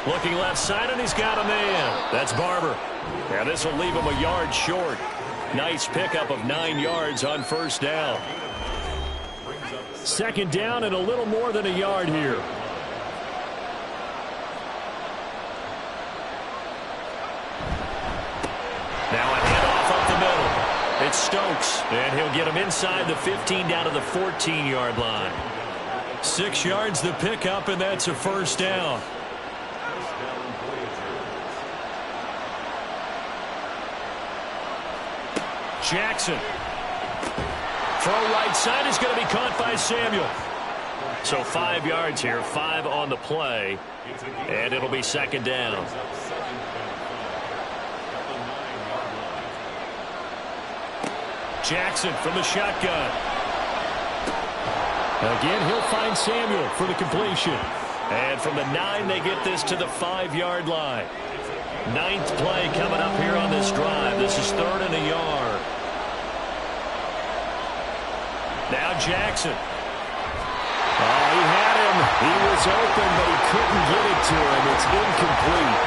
Looking left side, and he's got a man. That's Barber. Now this will leave him a yard short. Nice pickup of 9 yards on 1st down. 2nd down and a little more than a yard here. Now a handoff up the middle. It's Stokes, and he'll get him inside the 15 down to the 14-yard line. 6 yards the pickup, and that's a 1st down. Jackson. Throw right side is going to be caught by Samuel. So 5 yards here, 5 on the play, and it'll be 2nd down. Jackson from the shotgun. Again, he'll find Samuel for the completion. And from the 9, they get this to the 5-yard line. 9th play coming up here on this drive. This is 3rd and a yard. Now Jackson. Oh, he had him. He was open, but he couldn't get it to him. It's incomplete.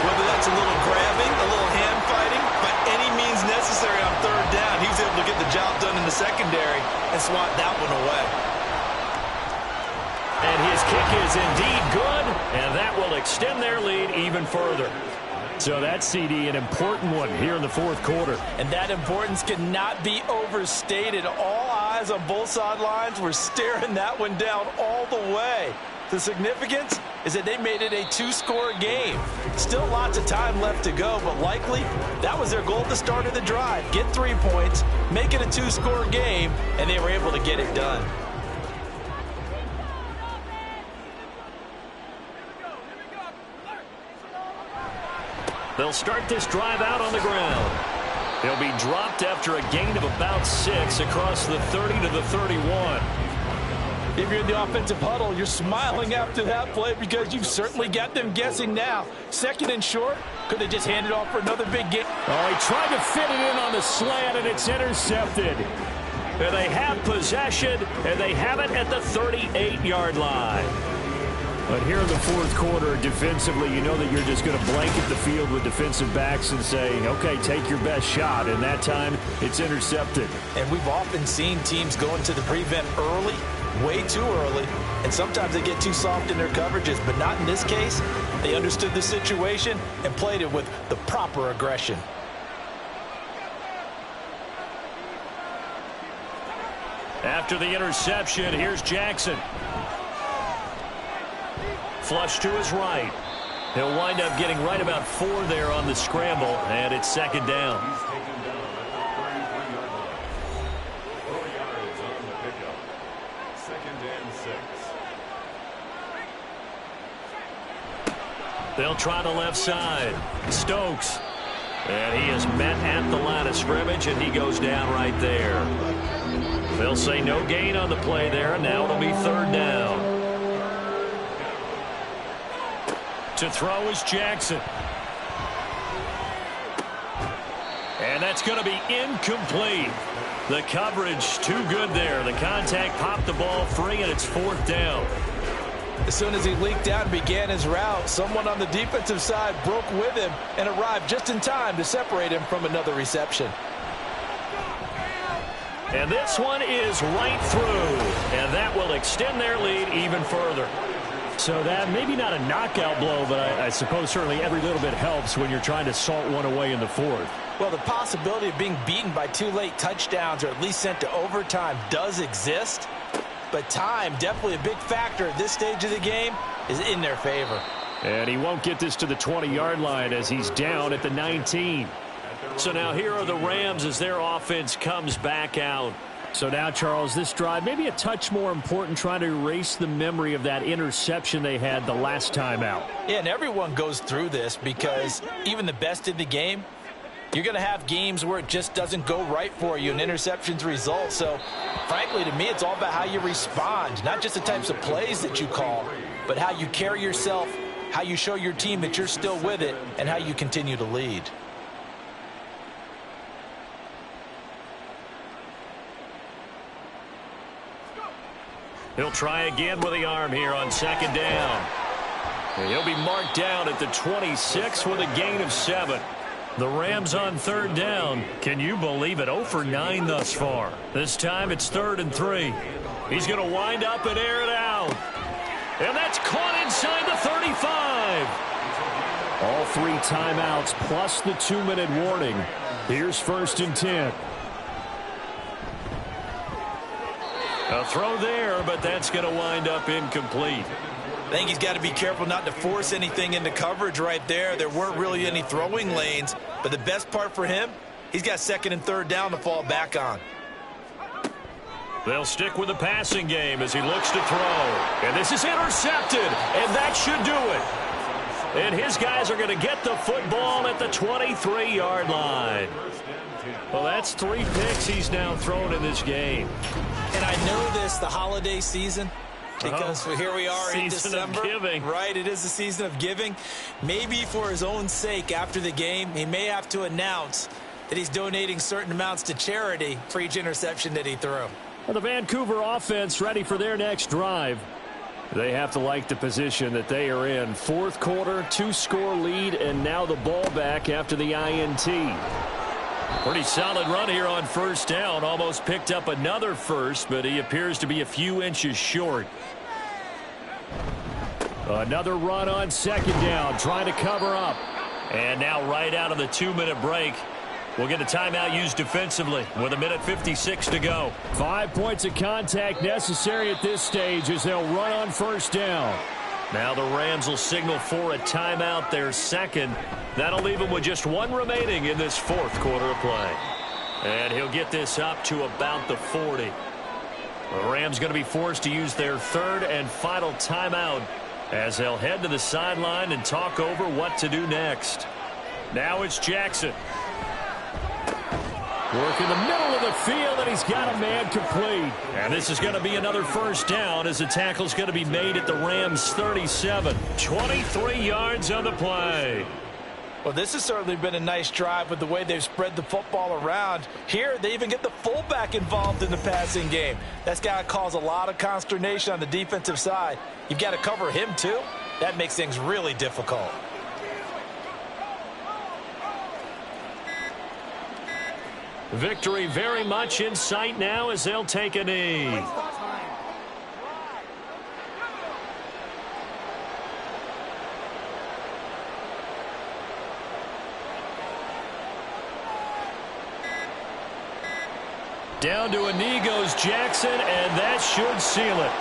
Whether that's a little grabbing, a little hand fighting, by any means necessary on 3rd down, he was able to get the job done in the secondary and swat that one away. And his kick is indeed good, and that will extend their lead even further. So that CD, an important one here in the fourth quarter. And that importance cannot be overstated. All eyes on both sidelines were staring that one down all the way. The significance is that they made it a two-score game. Still lots of time left to go, but likely that was their goal at the start of the drive. Get 3 points, make it a two-score game, and they were able to get it done. They'll start this drive out on the ground. He'll be dropped after a gain of about 6 across the 30 to the 31. If you're in the offensive huddle, you're smiling after that play because you've certainly got them guessing now. Second and short, could they just hand it off for another big game? Oh, he tried to fit it in on the slant, and it's intercepted. And they have possession, and they have it at the 38-yard line. But here in the fourth quarter, defensively, you know that you're just going to blanket the field with defensive backs and say, okay, take your best shot. And that time, it's intercepted. And we've often seen teams go into the prevent early, way too early, and sometimes they get too soft in their coverages, but not in this case. They understood the situation and played it with the proper aggression. After the interception, here's Jackson. Flush to his right. He'll wind up getting right about 4 there on the scramble, and it's second down. He's taken down at the 33-yard line. 4 yards on the pickup. Second and 6. They'll try the left side. Stokes. And he is met at the line of scrimmage, and he goes down right there. They'll say no gain on the play there, and now it'll be third down. To throw is Jackson. And that's going to be incomplete. The coverage too good there. The contact popped the ball free, and it's fourth down. As soon as he leaked out and began his route, someone on the defensive side broke with him and arrived just in time to separate him from another reception. And this one is right through, and that will extend their lead even further. So that maybe not a knockout blow, but I suppose certainly every little bit helps when you're trying to salt one away in the fourth. Well, the possibility of being beaten by 2 late touchdowns or at least sent to overtime does exist, but time, definitely a big factor at this stage of the game, is in their favor. And he won't get this to the 20-yard line as he's down at the 19. So now here are the Rams as their offense comes back out. So now, Charles, this drive maybe a touch more important, trying to erase the memory of that interception they had the last time out. Yeah, and everyone goes through this because even the best in the game, you're going to have games where it just doesn't go right for you and interceptions result. So, frankly, to me, it's all about how you respond, not just the types of plays that you call, but how you carry yourself, how you show your team that you're still with it, and how you continue to lead. He'll try again with the arm here on second down. And he'll be marked down at the 26 with a gain of 7. The Rams on third down. Can you believe it? 0 for 9 thus far. This time it's 3rd and 3. He's going to wind up and air it out. And that's caught inside the 35. All 3 timeouts plus the 2-minute warning. Here's 1st and 10. A throw there, but that's going to wind up incomplete. I think he's got to be careful not to force anything into coverage right there. There weren't really any throwing lanes, but the best part for him, he's got 2nd and 3rd down to fall back on. They'll stick with the passing game as he looks to throw. And this is intercepted, and that should do it. And his guys are going to get the football at the 23-yard line. Well, that's 3 picks he's now thrown in this game. And I know this, the holiday season, because here we are in December. Season of giving. Right, it is the season of giving. Maybe for his own sake after the game, he may have to announce that he's donating certain amounts to charity for each interception that he threw. Well, the Vancouver offense ready for their next drive. They have to like the position that they are in. Fourth quarter, 2-score lead, and now the ball back after the INT. Pretty solid run here on first down. Almost picked up another first, but he appears to be a few inches short. Another run on second down, trying to cover up. And now right out of the 2-minute break, we'll get a timeout used defensively with 1:56 to go. 5 points of contact necessary at this stage as they'll run on first down. Now the Rams will signal for a timeout, their second. That'll leave them with just one remaining in this fourth quarter of play. And he'll get this up to about the 40. The Rams going to be forced to use their third and final timeout as they'll head to the sideline and talk over what to do next. Now it's Jackson. Work in the middle of the field, and he's got a man complete. And this is going to be another first down as the tackle's going to be made at the Rams' 37. 23 yards on the play. Well, this has certainly been a nice drive with the way they've spread the football around. Here, they even get the fullback involved in the passing game. That's got to cause a lot of consternation on the defensive side. You've got to cover him, too. That makes things really difficult. Victory very much in sight now as they'll take a knee. Down to a knee goes Jackson, and that should seal it.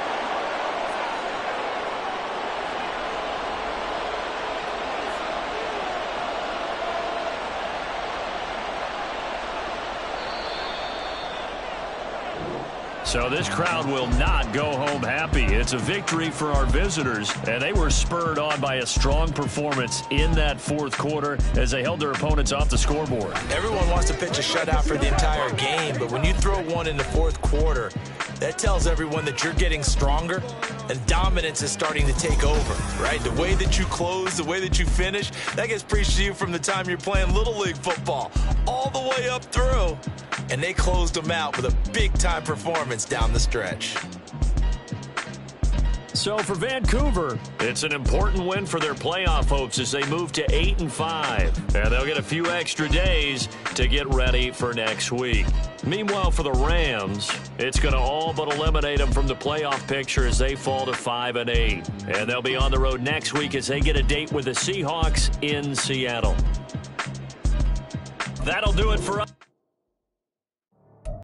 So this crowd will not go home happy. It's a victory for our visitors, and they were spurred on by a strong performance in that fourth quarter as they held their opponents off the scoreboard. Everyone wants to pitch a shutout for the entire game, but when you throw one in the fourth quarter, that tells everyone that you're getting stronger and dominance is starting to take over, right? The way that you close, the way that you finish, that gets preached to you from the time you're playing Little League football all the way up through. And they closed them out with a big-time performance down the stretch. So for Vancouver, it's an important win for their playoff hopes as they move to 8-5. And they'll get a few extra days to get ready for next week. Meanwhile, for the Rams, it's going to all but eliminate them from the playoff picture as they fall to 5-8. And they'll be on the road next week as they get a date with the Seahawks in Seattle. That'll do it for us.